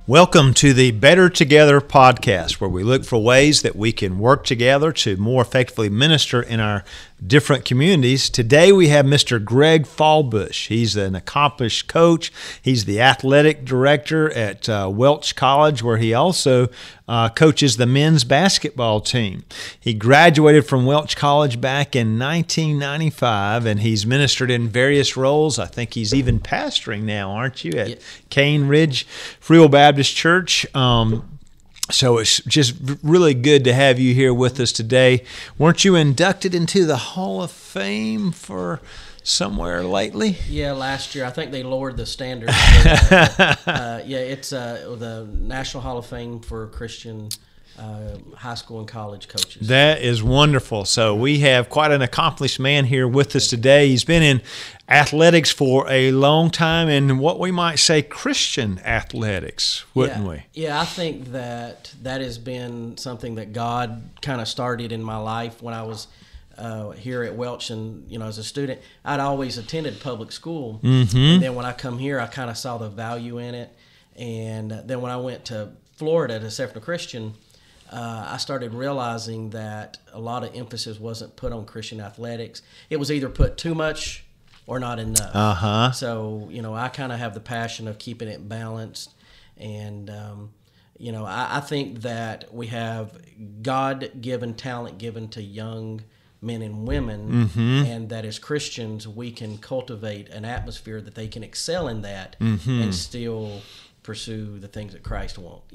Welcome to the Better Together podcast, where we look for ways that we can work together to more effectively minister in our different communities. Today we have Mr. Greg Fawbush. He's an accomplished coach. He's the athletic director at Welch College, where he also coaches the men's basketball team. He graduated from Welch College back in 1995, and he's ministered in various roles. I think he's even pastoring now, aren't you, at Cane Ridge Free Will Baptist Church. So it's just really good to have you here with us today. Weren't you inducted into the Hall of Fame for somewhere lately? Yeah, last year. I think they lowered the standards. It's the National Hall of Fame for Christian high school and college coaches. That is wonderful. So we have quite an accomplished man here with us today. He's been in athletics for a long time, and what we might say Christian athletics, wouldn't we? Yeah, I think that has been something that God kind of started in my life when I was here at Welch, and as a student, I'd always attended public school, and then when I come here, I kind of saw the value in it, and then when I went to Florida to Seminole Christian, I started realizing that a lot of emphasis wasn't put on Christian athletics. It was either put too much or not enough. So, I kind of have the passion of keeping it balanced. And, I think that we have God-given talent given to young men and women, and that as Christians, we can cultivate an atmosphere that they can excel in that and still pursue the things that Christ wants.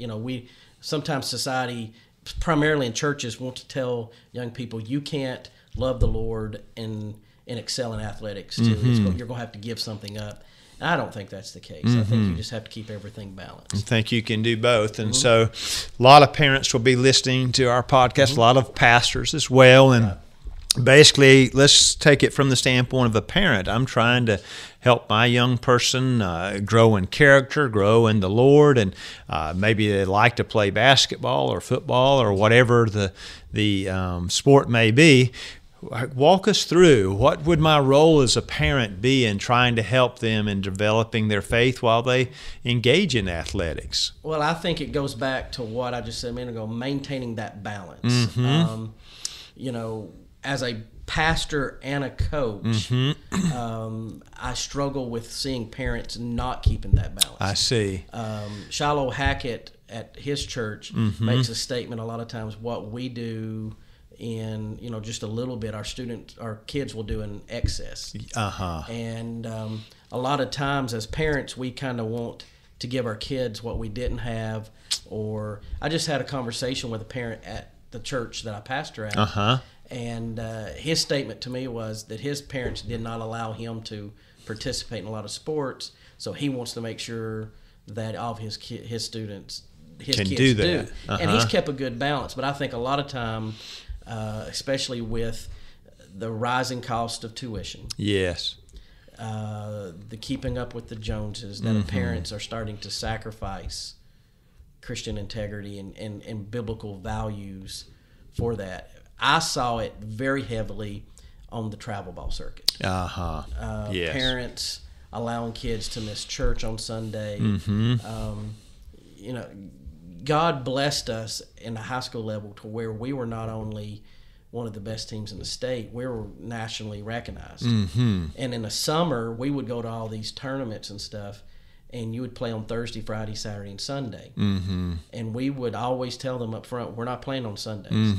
Sometimes society, primarily in churches, wants to tell young people, you can't love the Lord and excel in athletics too. You're going to have to give something up. And I don't think that's the case. I think you just have to keep everything balanced. I think you can do both. And so a lot of parents will be listening to our podcast, a lot of pastors as well. And basically, let's take it from the standpoint of a parent. I'm trying to help my young person grow in character, grow in the Lord, and maybe they like to play basketball or football or whatever the sport may be. Walk us through, what would my role as a parent be in trying to help them in developing their faith while they engage in athletics? Well, I think it goes back to what I just said a minute ago, maintaining that balance. As a pastor and a coach, I struggle with seeing parents not keeping that balance. I see. Shiloh Hackett at his church makes a statement a lot of times, what we do in just a little bit, our kids will do in excess. And a lot of times as parents, we kind of want to give our kids what we didn't have. Or I just had a conversation with a parent at the church that I pastor at. And his statement to me was that his parents did not allow him to participate in a lot of sports, so he wants to make sure that all of his students, his kids do. That. And he's kept a good balance. But I think a lot of time, especially with the rising cost of tuition, the keeping up with the Joneses, that parents are starting to sacrifice Christian integrity and biblical values for that. I saw it very heavily on the travel ball circuit. Parents allowing kids to miss church on Sunday. God blessed us in the high school level to where we were not only one of the best teams in the state, we were nationally recognized. And in the summer, we would go to all these tournaments and stuff, and you would play on Thursday, Friday, Saturday, and Sunday. And we would always tell them up front, we're not playing on Sundays.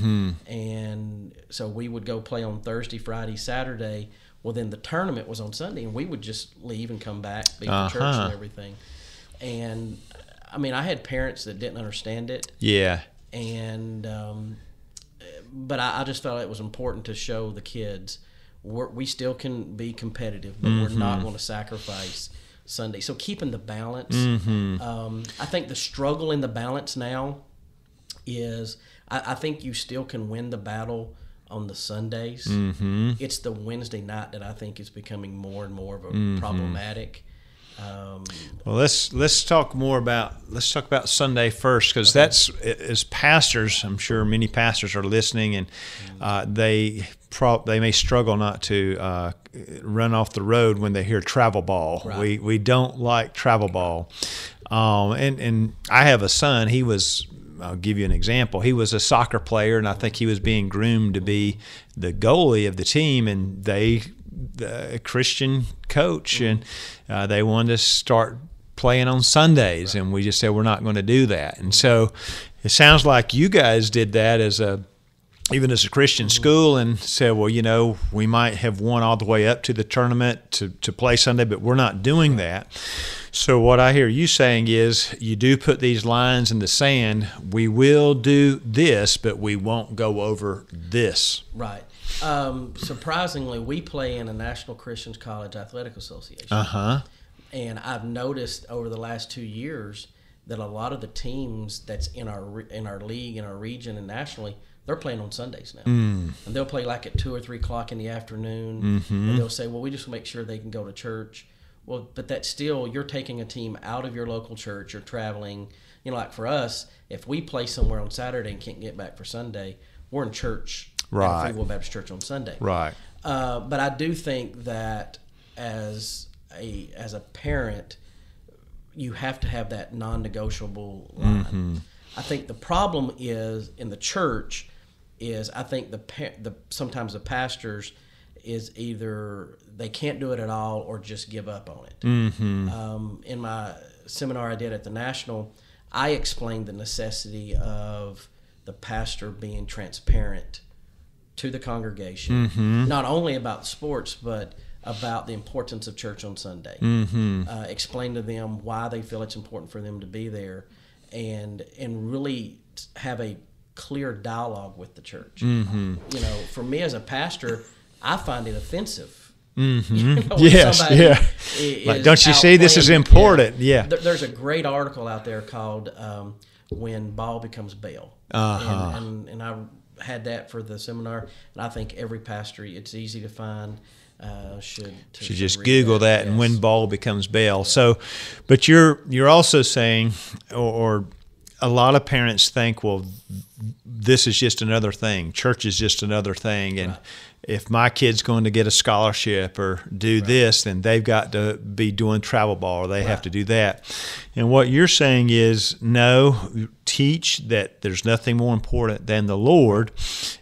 And so we would go play on Thursday, Friday, Saturday. Well, then the tournament was on Sunday, and we would just leave and come back, be at church and everything. And, I had parents that didn't understand it. And but I just felt it was important to show the kids we still can be competitive, but we're not going to sacrifice Sunday. So keeping the balance. I think the struggle in the balance now is I think you still can win the battle on the Sundays. It's the Wednesday night that I think is becoming more and more of a problematic. Well, let's talk about Sunday first, because that's, as pastors, I'm sure many pastors are listening, and they may struggle not to run off the road when they hear travel ball. Right. We don't like travel ball. And I have a son. I'll give you an example. He was a soccer player, and I think he was being groomed to be the goalie of the team, and a Christian coach, and they wanted to start playing on Sundays, and we just said we're not going to do that. And so it sounds like you guys did that even as a Christian school, and said, well, we might have won all the way up to the tournament to play Sunday, but we're not doing that. So what I hear you saying is you do put these lines in the sand. We will do this, but we won't go over this. Right. Surprisingly, we play in a National Christian College Athletic Association. And I've noticed over the last 2 years that a lot of the teams that's in our league, in our region, and nationally, they're playing on Sundays now. And they'll play like at 2 or 3 o'clock in the afternoon. And they'll say, well, we just make sure they can go to church. Well, but that's still, you're taking a team out of your local church. You're traveling. Like for us, if we play somewhere on Saturday and can't get back for Sunday, we're in church at Free Will Baptist Church on Sunday. Right. But I do think that as a parent, you have to have that non-negotiable line. I think the problem is in the church is I think sometimes the pastors is either they can't do it at all or just give up on it. In my seminar I did at the National, I explained the necessity of the pastor being transparent to the congregation, not only about sports, but about the importance of church on Sunday. Explain to them why they feel it's important for them to be there, and really have a clear dialogue with the church. For me as a pastor, I find it offensive. Yes, like, don't you see this is important? There's a great article out there called "When Ball Becomes Bail," and I had that for the seminar, and I think every pastor, it's easy to find. Should just Google that and when ball becomes bail. So, but you're also saying, or a lot of parents think, well, this is just another thing. Church is just another thing, and if my kid's going to get a scholarship or do this, then they've got to be doing travel ball, or they have to do that. And what you're saying is, no, teach that there's nothing more important than the Lord,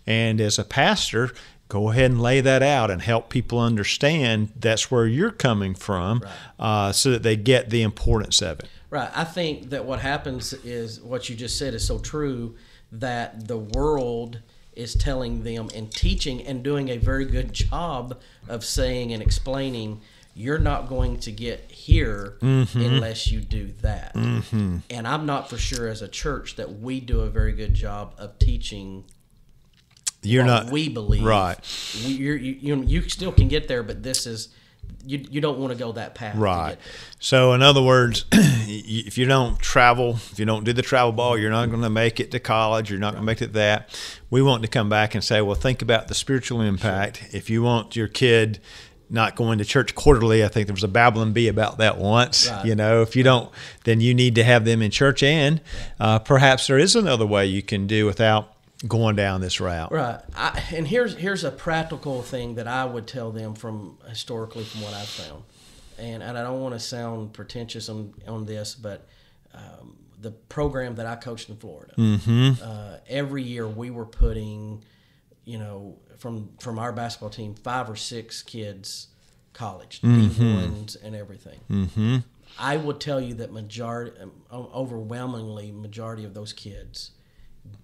and as a pastor, go ahead and lay that out and help people understand that's where you're coming from, so that they get the importance of it. Right. I think that what happens is what you just said is so true, that the world is telling them and teaching and doing a very good job of saying and explaining, you're not going to get here unless you do that. And I'm not for sure as a church that we do a very good job of teaching we believe. Right. You still can get there, but this is, you don't want to go that path. Right. To get there. So in other words, if you don't travel, if you don't do the travel ball, you're not going to make it to college. You're not going to make it that. We want to come back and say, well, think about the spiritual impact. If you want your kid not going to church quarterly, I think there was a Babylon Bee about that once. Right. If you don't, then you need to have them in church, and perhaps there is another way you can do without going down this route. Right. And here's a practical thing that I would tell them historically from what I've found. And I don't want to sound pretentious on this, but the program that I coached in Florida, every year we were putting, from our basketball team, 5 or 6 kids college, D1s and everything. I would tell you that overwhelmingly majority of those kids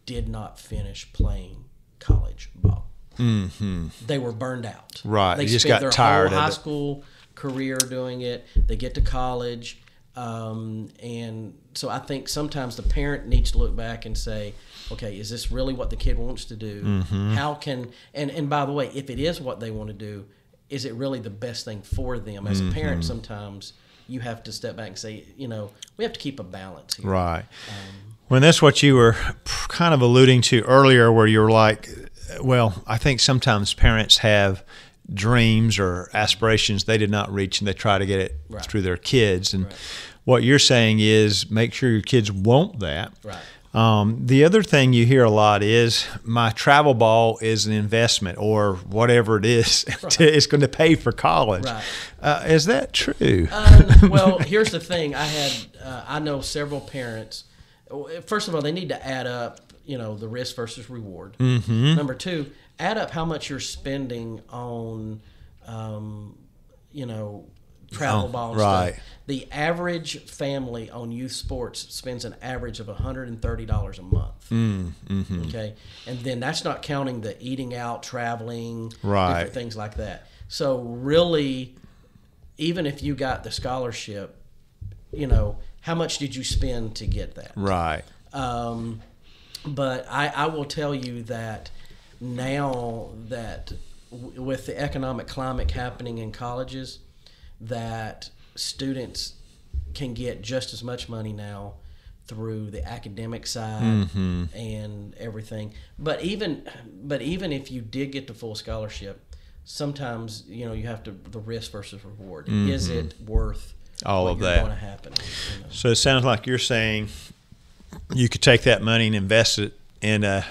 did not finish playing college ball. They were burned out. Right. They just spent got tired of it. their whole high school career doing it. They get to college. And so I think sometimes the parent needs to look back and say, okay, is this really what the kid wants to do? How can, and by the way, if it is what they want to do, is it really the best thing for them? As a parent, sometimes you have to step back and say, we have to keep a balance here. Right. Well, that's what you were kind of alluding to earlier, where you're like, well, I think sometimes parents have dreams or aspirations they did not reach, and they try to get it through their kids. And what you're saying is make sure your kids want that. Right. The other thing you hear a lot is my travel ball is an investment or whatever it is. Right. It's going to pay for college. Right. Is that true? Well, here's the thing. I know several parents. First of all, they need to add up, the risk versus reward. Mm-hmm. Number two, add up how much you're spending on, travel ball and right. stuff. The average family on youth sports spends an average of $130 a month. Mm-hmm. Okay, and then that's not counting the eating out, traveling, right, different things like that. So really, even if you got the scholarship, how much did you spend to get that? Right. But I will tell you that now that with the economic climate happening in colleges, that students can get just as much money now through the academic side mm-hmm. and everything. But even if you did get the full scholarship, sometimes you have to the risk versus reward. Mm-hmm. Is it worth all of that going to happen? So it sounds like you're saying you could take that money and invest it in a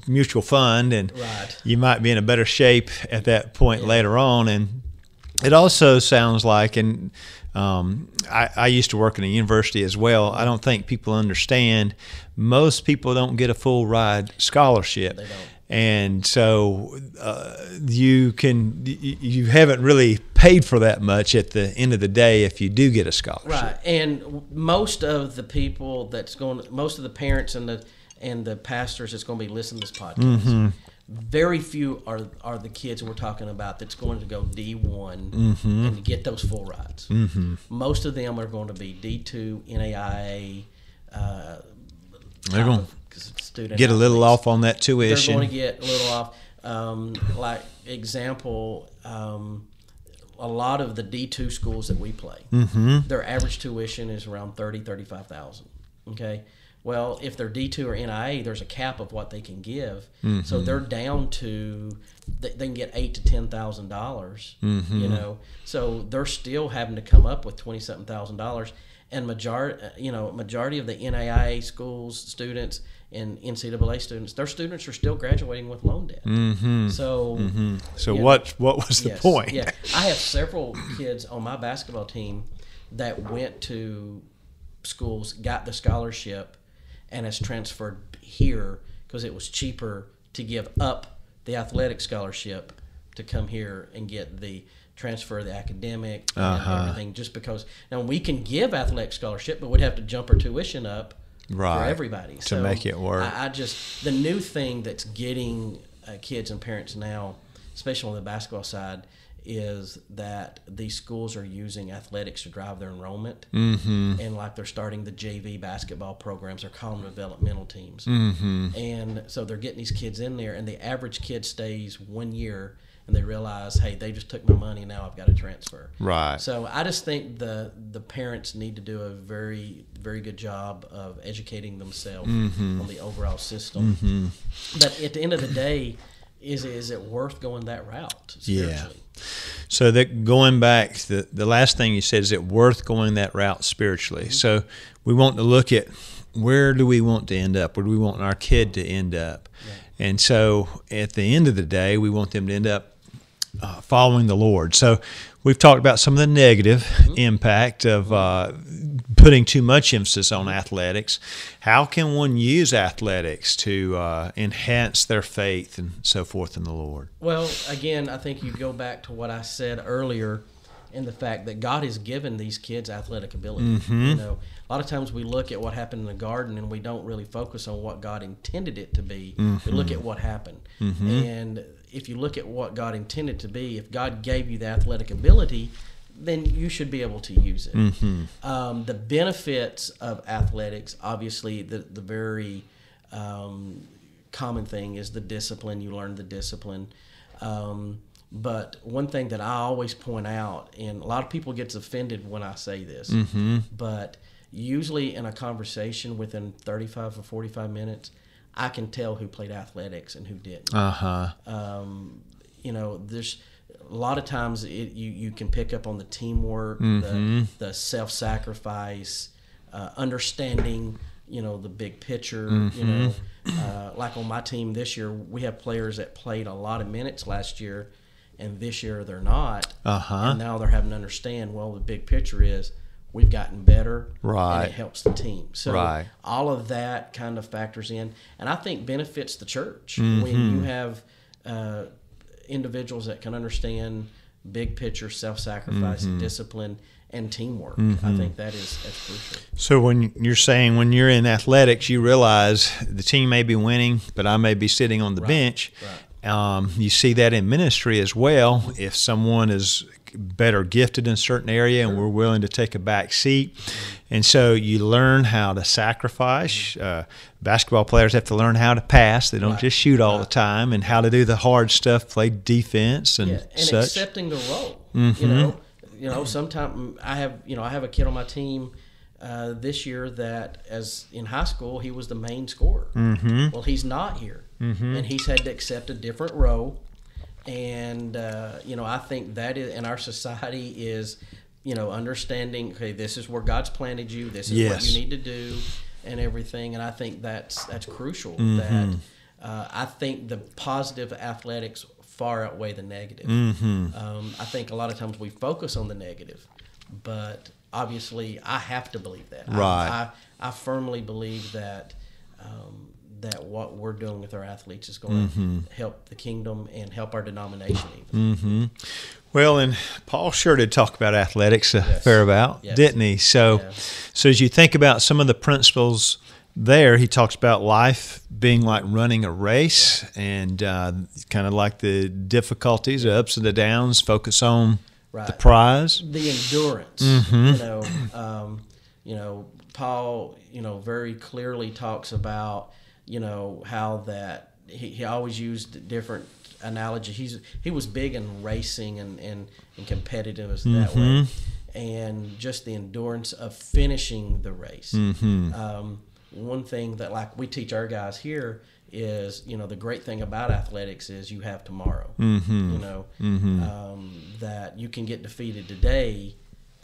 mutual fund, and right. you might be in a better shape at that point later on. And it also sounds like, and I used to work in a university as well, I don't think people understand, most people don't get a full ride scholarship. They don't. And so you haven't really paid for that much at the end of the day if you do get a scholarship. Right. And most of the people most of the parents and the pastors that's going to be listening to this podcast, mm-hmm. very few are the kids we're talking about that's going to go D1 mm-hmm. and get those full rides. Mm-hmm. Most of them are going to be D2, NAIA. They're going student get a little athletes. off on that tuition. They're going to get a little off. Like example, a lot of the D2 schools that we play, mm-hmm. their average tuition is around $35,000. Okay. Well, if they're D2 or NIA, there's a cap of what they can give, mm-hmm. so they're down to they can get $8,000 to $10,000. Mm-hmm. So they're still having to come up with $20-something thousand. And majority of the NAIA schools students and NCAA students, their students are still graduating with loan debt. Mm-hmm. So, mm-hmm. So what was the point? Yeah, I have several kids on my basketball team that went to schools, got the scholarship, and has transferred here because it was cheaper to give up the athletic scholarship to come here and get the transfer the academic and everything, just because now we can give athletic scholarship, but we'd have to jump our tuition up for everybody to make it work. I just the new thing that's getting kids and parents now, especially on the basketball side, is that these schools are using athletics to drive their enrollment, mm-hmm. and like they're starting the JV basketball programs. They're calling them developmental teams, mm-hmm. and so they're getting these kids in there, and the average kid stays 1 year. And they realize, hey, they just took my money. Now I've got to transfer. Right. So I just think the parents need to do a very, very good job of educating themselves mm-hmm. on the overall system. Mm-hmm. But at the end of the day, is it worth going that route spiritually? Yeah. So that going back, the last thing you said, is it worth going that route spiritually? Mm-hmm. So we want to look at where do we want to end up? Where do we want our kid to end up? Yeah. And so at the end of the day, we want them to end up following the Lord. So we've talked about some of the negative mm-hmm. impact of putting too much emphasis on athletics. How can one use athletics to enhance their faith and so forth in the Lord? Well, again, I think you go back to what I said earlier in the fact that God has given these kids athletic ability. Mm-hmm. A lot of times we look at what happened in the garden and we don't really focus on what God intended it to be. Mm-hmm. We look at what happened. Mm-hmm. And if you look at what God intended to be, if God gave you the athletic ability, then you should be able to use it. Mm-hmm. The benefits of athletics, obviously, the very common thing is the discipline. You learn the discipline. But one thing that I always point out, and a lot of people gets offended when I say this, mm-hmm. but usually in a conversation within 35 or 45 minutes, I can tell who played athletics and who didn't. There's a lot of times you can pick up on the teamwork, mm-hmm. the self-sacrifice, understanding, the big picture. Like on my team this year, we have players that played a lot of minutes last year, and this year they're not. And now they're having to understand, well, the big picture is we've gotten better, and it helps the team. So all of that kind of factors in, and I think benefits the church when you have individuals that can understand big picture, self-sacrifice, discipline, and teamwork. I think that's crucial. So when you're saying when you're in athletics, you realize the team may be winning, but I may be sitting on the bench. You see that in ministry as well. If someone is better gifted in a certain area and we're willing to take a back seat. And so you learn how to sacrifice. Basketball players have to learn how to pass. They don't just shoot all the time, and how to do the hard stuff, play defense and such. Accepting the role. Sometimes I have a kid on my team this year that, as in high school, he was the main scorer. Well, he's not here, and he's had to accept a different role. And I think that is, in our society, is understanding, okay, this is where God's planted you, this is what you need to do, and everything. And I think that's crucial. That I think the positive athletics far outweigh the negative. I think a lot of times we focus on the negative, but obviously I have to believe that. I firmly believe that that what we're doing with our athletes is going to help the kingdom and help our denomination even. Well, and Paul sure did talk about athletics a fair amount, didn't he? So as you think about some of the principles there, he talks about life being like running a race, and kind of like the difficulties, the ups and the downs, focus on the prize. The endurance. Paul, very clearly talks about, how that he always used different analogies. He was big in racing and competitiveness that way, and just the endurance of finishing the race. One thing that, like, we teach our guys here is, the great thing about athletics is you have tomorrow. That you can get defeated today,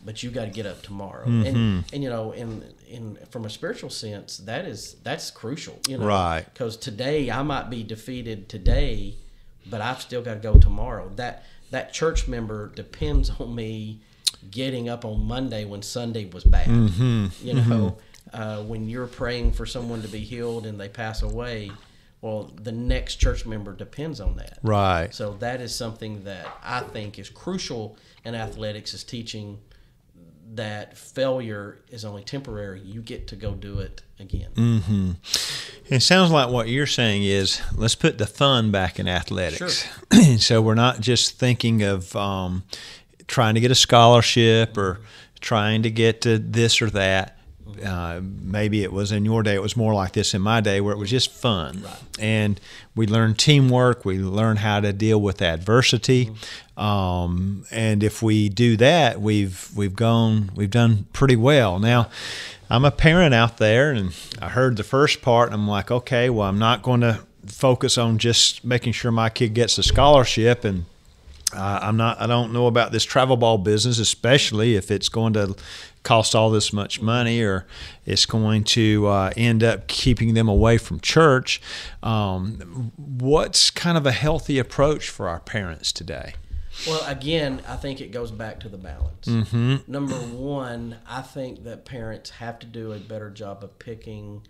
but you got to get up tomorrow. And in from a spiritual sense, that's crucial. Because today I might be defeated today, but I've still got to go tomorrow. That church member depends on me getting up on Monday when Sunday was bad. When you're praying for someone to be healed and they pass away, well, the next church member depends on that. So that is something that I think is crucial in athletics, is teaching that failure is only temporary. You get to go do it again. It sounds like what you're saying is, let's put the fun back in athletics. So we're not just thinking of trying to get a scholarship or trying to get to this or that. Maybe it was in your day, it was more like this in my day, where it was just fun. And we learn teamwork, we learn how to deal with adversity. And if we do that, we've done pretty well. Now, I'm a parent out there, and I heard the first part, and I'm like, okay, well, I'm not going to focus on just making sure my kid gets a scholarship, and I don't know about this travel ball business, especially if it's going to cost all this much money, or it's going to end up keeping them away from church. What's kind of a healthy approach for our parents today? Well, again, I think it goes back to the balance. Number one, I think that parents have to do a better job of picking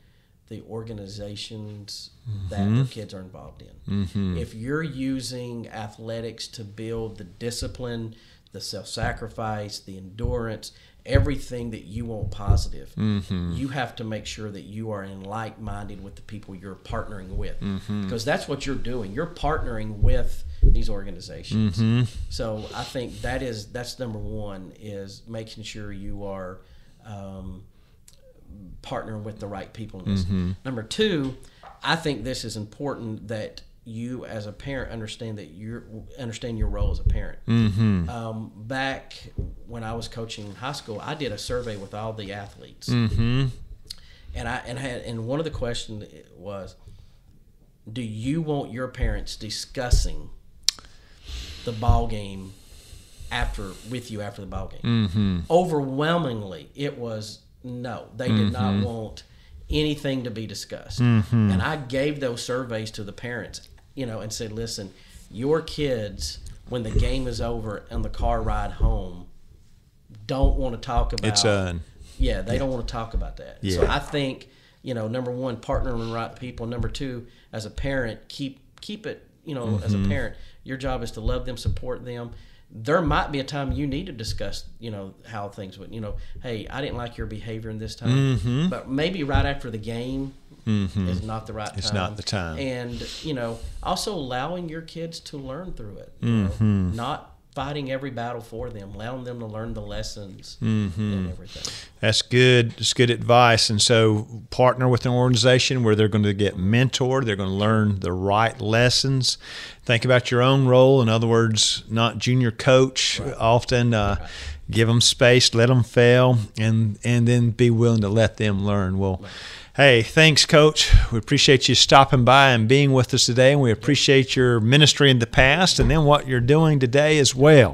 the organizations that their kids are involved in. If you're using athletics to build the discipline, the self-sacrifice, the endurance, everything that you want positive, you have to make sure that you are in like-minded with the people you're partnering with, because that's what you're doing. You're partnering with these organizations. So I think that's number one, is making sure you are partnering with the right people in this. Number two, I think this is important, that you as a parent understand your role as a parent. Back when I was coaching high school, I did a survey with all the athletes, and one of the questions was, do you want your parents discussing the ball game with you after the ball game? Overwhelmingly, it was no. They did not want anything to be discussed. And I gave those surveys to the parents, and said, listen, your kids, when the game is over on the car ride home, don't want to talk about it's on. Yeah, they don't want to talk about that. Yeah. So I think, number one, partnering with the right people. Number two, as a parent, keep it, as a parent, your job is to love them, support them. There might be a time you need to discuss, how things would, hey, I didn't like your behavior in this time, but maybe right after the game is not the right time. It's not the time. And, also allowing your kids to learn through it, not fighting every battle for them, allowing them to learn the lessons and everything. That's good. It's good advice. And so partner with an organization where they're going to get mentored. They're going to learn the right lessons. Think about your own role. In other words, not junior coach. Right. Often give them space, let them fail, and then be willing to let them learn. Well, hey, thanks, Coach. We appreciate you stopping by and being with us today, and we appreciate your ministry in the past and then what you're doing today as well.